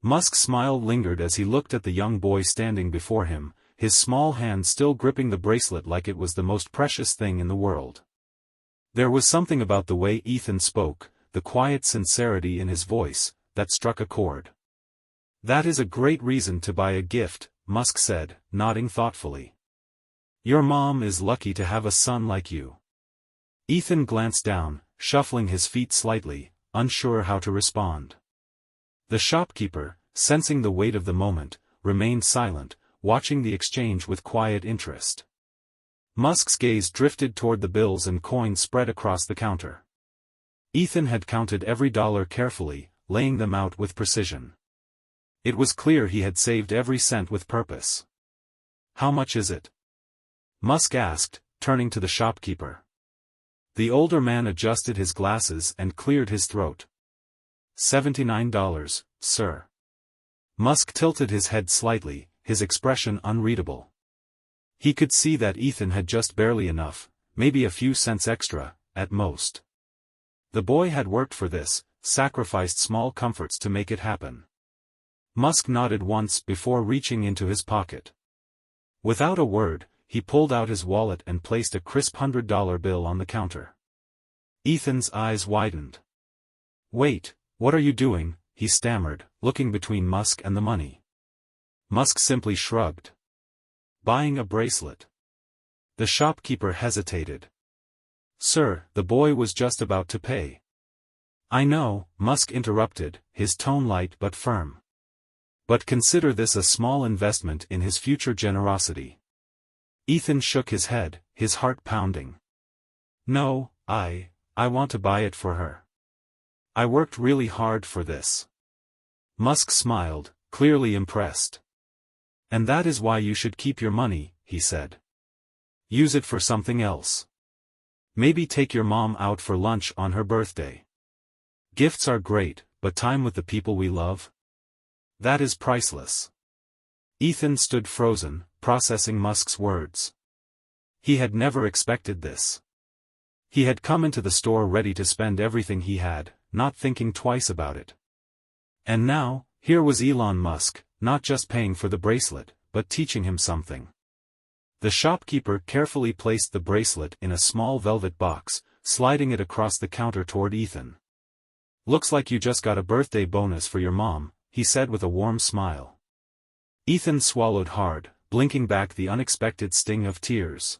Musk's smile lingered as he looked at the young boy standing before him, his small hand still gripping the bracelet like it was the most precious thing in the world. There was something about the way Ethan spoke, the quiet sincerity in his voice, that struck a chord. "That is a great reason to buy a gift," Musk said, nodding thoughtfully. "Your mom is lucky to have a son like you." Ethan glanced down, shuffling his feet slightly, unsure how to respond. The shopkeeper, sensing the weight of the moment, remained silent, watching the exchange with quiet interest. Musk's gaze drifted toward the bills and coins spread across the counter. Ethan had counted every dollar carefully, laying them out with precision. It was clear he had saved every cent with purpose. "How much is it?" Musk asked, turning to the shopkeeper. The older man adjusted his glasses and cleared his throat. $79, sir." Musk tilted his head slightly, his expression unreadable. He could see that Ethan had just barely enough, maybe a few cents extra, at most. The boy had worked for this, sacrificed small comforts to make it happen. Musk nodded once before reaching into his pocket. Without a word, he pulled out his wallet and placed a crisp $100 bill on the counter. Ethan's eyes widened. "Wait, what are you doing?" he stammered, looking between Musk and the money. Musk simply shrugged. "Buying a bracelet." The shopkeeper hesitated. "Sir, the boy was just about to pay." "I know," Musk interrupted, his tone light but firm. "But consider this a small investment in his future generosity." Ethan shook his head, his heart pounding. "No, I want to buy it for her. I worked really hard for this." Musk smiled, clearly impressed. "And that is why you should keep your money," he said. "Use it for something else. Maybe take your mom out for lunch on her birthday. Gifts are great, but time with the people we love? That is priceless." Ethan stood frozen, processing Musk's words. He had never expected this. He had come into the store ready to spend everything he had, not thinking twice about it. And now, here was Elon Musk, not just paying for the bracelet, but teaching him something. The shopkeeper carefully placed the bracelet in a small velvet box, sliding it across the counter toward Ethan. "Looks like you just got a birthday bonus for your mom," he said with a warm smile. Ethan swallowed hard, blinking back the unexpected sting of tears.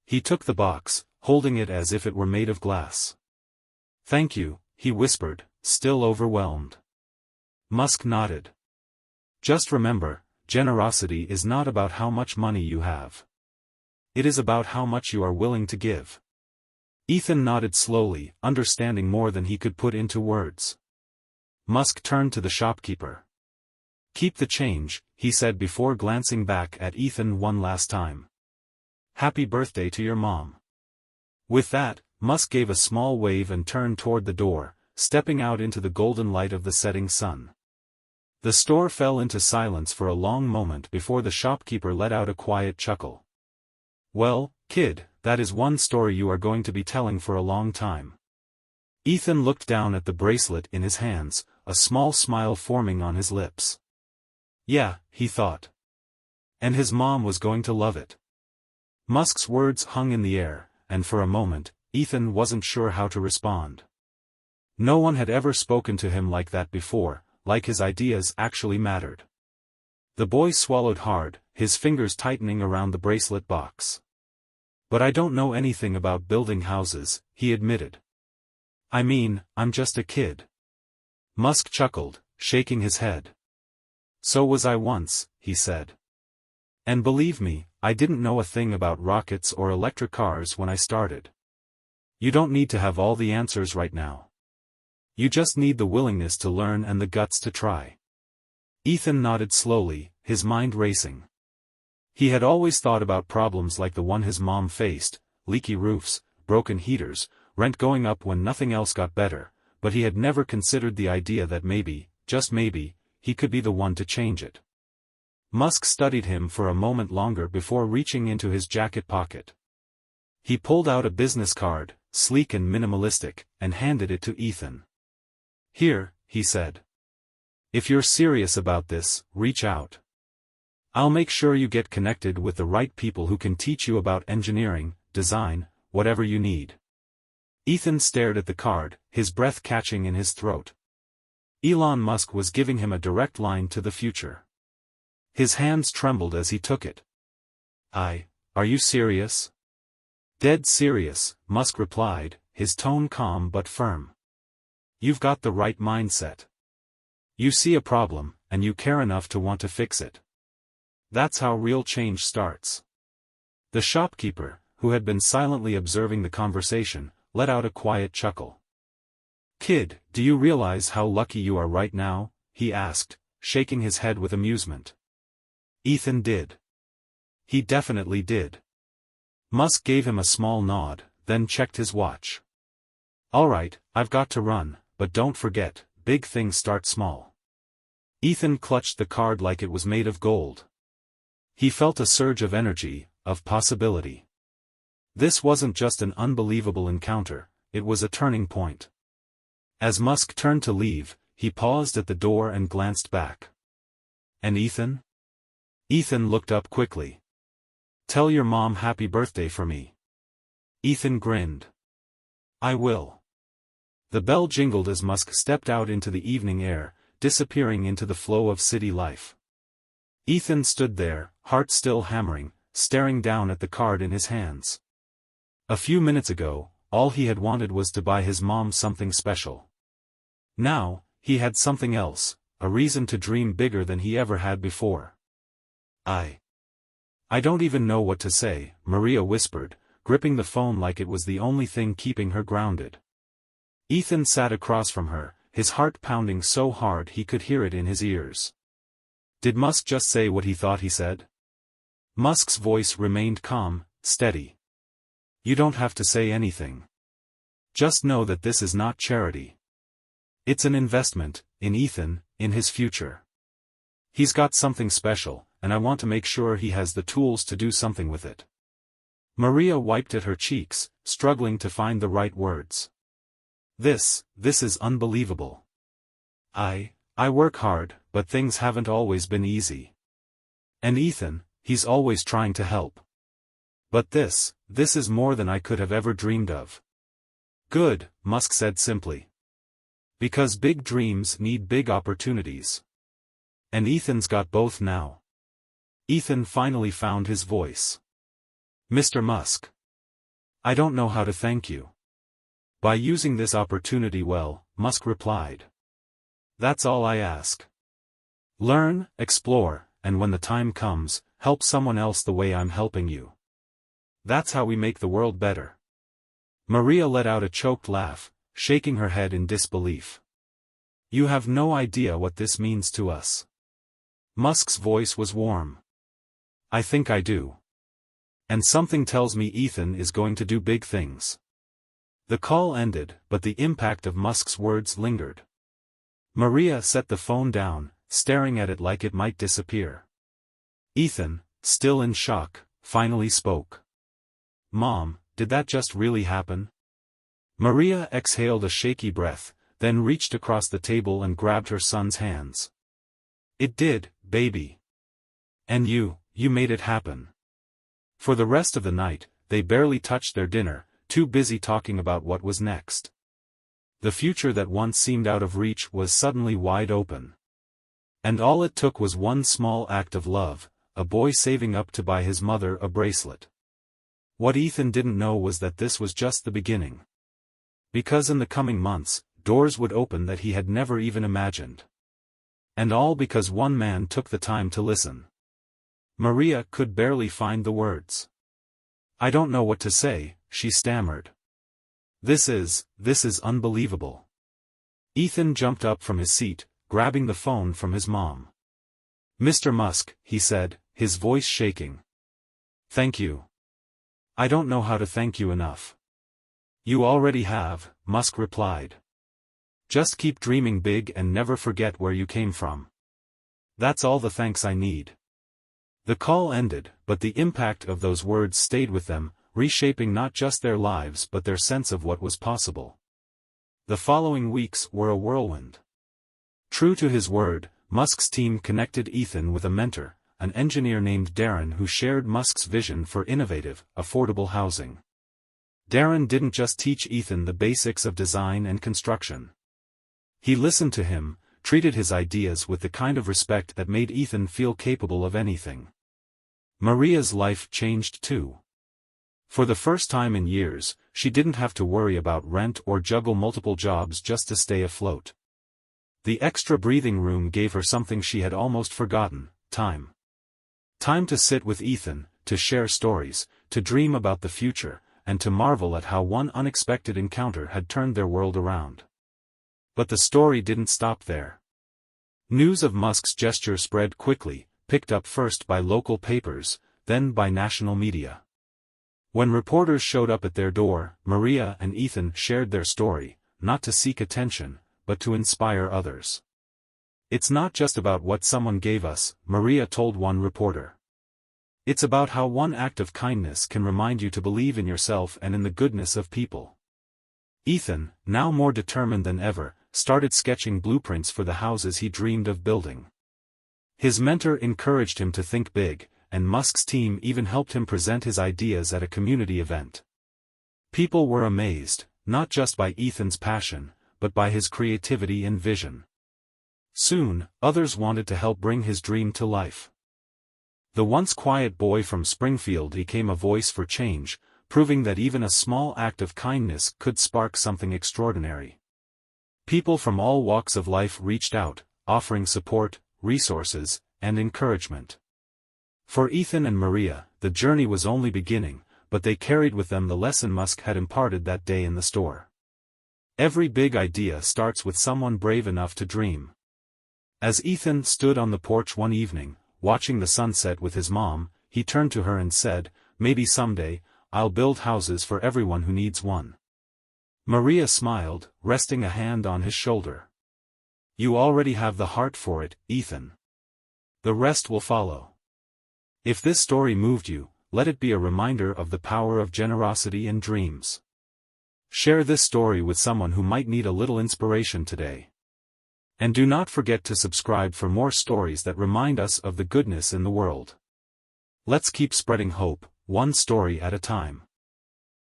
He took the box, holding it as if it were made of glass. "Thank you," he whispered, still overwhelmed. Musk nodded. "Just remember, generosity is not about how much money you have. It is about how much you are willing to give." Ethan nodded slowly, understanding more than he could put into words. Musk turned to the shopkeeper. "Keep the change," he said before glancing back at Ethan one last time. "Happy birthday to your mom." With that, Musk gave a small wave and turned toward the door, stepping out into the golden light of the setting sun. The store fell into silence for a long moment before the shopkeeper let out a quiet chuckle. "Well, kid, that is one story you are going to be telling for a long time." Ethan looked down at the bracelet in his hands, a small smile forming on his lips. "Yeah," he thought. "And his mom was going to love it." Musk's words hung in the air, and for a moment, Ethan wasn't sure how to respond. No one had ever spoken to him like that before, like his ideas actually mattered. The boy swallowed hard, his fingers tightening around the bracelet box. "But I don't know anything about building houses," he admitted. "I mean, I'm just a kid." Musk chuckled, shaking his head. "So was I once," he said. "And believe me, I didn't know a thing about rockets or electric cars when I started. You don't need to have all the answers right now. You just need the willingness to learn and the guts to try." Ethan nodded slowly, his mind racing. He had always thought about problems like the one his mom faced, leaky roofs, broken heaters, rent going up when nothing else got better, but he had never considered the idea that maybe, just maybe, he could be the one to change it. Musk studied him for a moment longer before reaching into his jacket pocket. He pulled out a business card, sleek and minimalistic, and handed it to Ethan. "Here," he said. If you're serious about this, reach out. I'll make sure you get connected with the right people who can teach you about engineering, design, whatever you need. Ethan stared at the card, his breath catching in his throat. Elon Musk was giving him a direct line to the future. His hands trembled as he took it. Are you serious? Dead serious, Musk replied, his tone calm but firm. You've got the right mindset. You see a problem, and you care enough to want to fix it. That's how real change starts. The shopkeeper, who had been silently observing the conversation, let out a quiet chuckle. Kid, do you realize how lucky you are right now? He asked, shaking his head with amusement. Ethan did. He definitely did. Musk gave him a small nod, then checked his watch. All right, I've got to run, but don't forget, big things start small. Ethan clutched the card like it was made of gold. He felt a surge of energy, of possibility. This wasn't just an unbelievable encounter, it was a turning point. As Musk turned to leave, he paused at the door and glanced back. And Ethan? Ethan looked up quickly. Tell your mom happy birthday for me. Ethan grinned. I will. The bell jingled as Musk stepped out into the evening air, disappearing into the flow of city life. Ethan stood there, heart still hammering, staring down at the card in his hands. A few minutes ago, all he had wanted was to buy his mom something special. Now, he had something else, a reason to dream bigger than he ever had before. I don't even know what to say, Maria whispered, gripping the phone like it was the only thing keeping her grounded. Ethan sat across from her, his heart pounding so hard he could hear it in his ears. Did Musk just say what he thought he said? Musk's voice remained calm, steady. You don't have to say anything. Just know that this is not charity. It's an investment, in Ethan, in his future. He's got something special, and I want to make sure he has the tools to do something with it. Maria wiped at her cheeks, struggling to find the right words. This is unbelievable. I work hard, but things haven't always been easy. And Ethan, he's always trying to help. But this is more than I could have ever dreamed of. Good, Musk said simply. Because big dreams need big opportunities. And Ethan's got both now. Ethan finally found his voice. Mr. Musk. I don't know how to thank you. By using this opportunity well, Musk replied. That's all I ask. Learn, explore, and when the time comes, help someone else the way I'm helping you. That's how we make the world better. Maria let out a choked laugh, shaking her head in disbelief. You have no idea what this means to us. Musk's voice was warm. I think I do. And something tells me Ethan is going to do big things. The call ended, but the impact of Musk's words lingered. Maria set the phone down, staring at it like it might disappear. Ethan, still in shock, finally spoke. Mom, did that just really happen? Maria exhaled a shaky breath, then reached across the table and grabbed her son's hands. It did, baby. And you made it happen. For the rest of the night, they barely touched their dinner, too busy talking about what was next. The future that once seemed out of reach was suddenly wide open. And all it took was one small act of love, a boy saving up to buy his mother a bracelet. What Ethan didn't know was that this was just the beginning. Because in the coming months, doors would open that he had never even imagined. And all because one man took the time to listen. Maria could barely find the words. I don't know what to say, she stammered. This is unbelievable. Ethan jumped up from his seat, grabbing the phone from his mom. Mr. Musk, he said, his voice shaking. Thank you. I don't know how to thank you enough. You already have, Musk replied. Just keep dreaming big and never forget where you came from. That's all the thanks I need. The call ended, but the impact of those words stayed with them, reshaping not just their lives but their sense of what was possible. The following weeks were a whirlwind. True to his word, Musk's team connected Ethan with a mentor, an engineer named Darren who shared Musk's vision for innovative, affordable housing. Darren didn't just teach Ethan the basics of design and construction. He listened to him, treated his ideas with the kind of respect that made Ethan feel capable of anything. Maria's life changed too. For the first time in years, she didn't have to worry about rent or juggle multiple jobs just to stay afloat. The extra breathing room gave her something she had almost forgotten: time. Time to sit with Ethan, to share stories, to dream about the future, and to marvel at how one unexpected encounter had turned their world around. But the story didn't stop there. News of Musk's gesture spread quickly, picked up first by local papers, then by national media. When reporters showed up at their door, Maria and Ethan shared their story, not to seek attention, but to inspire others. "It's not just about what someone gave us," Maria told one reporter. "It's about how one act of kindness can remind you to believe in yourself and in the goodness of people." Ethan, now more determined than ever, started sketching blueprints for the houses he dreamed of building. His mentor encouraged him to think big, and Musk's team even helped him present his ideas at a community event. People were amazed, not just by Ethan's passion, but by his creativity and vision. Soon, others wanted to help bring his dream to life. The once quiet boy from Springfield became a voice for change, proving that even a small act of kindness could spark something extraordinary. People from all walks of life reached out, offering support, resources, and encouragement. For Ethan and Maria, the journey was only beginning, but they carried with them the lesson Musk had imparted that day in the store. Every big idea starts with someone brave enough to dream. As Ethan stood on the porch one evening, watching the sunset with his mom, he turned to her and said, "Maybe someday, I'll build houses for everyone who needs one." Maria smiled, resting a hand on his shoulder. "You already have the heart for it, Ethan. The rest will follow." If this story moved you, let it be a reminder of the power of generosity and dreams. Share this story with someone who might need a little inspiration today. And do not forget to subscribe for more stories that remind us of the goodness in the world. Let's keep spreading hope, one story at a time.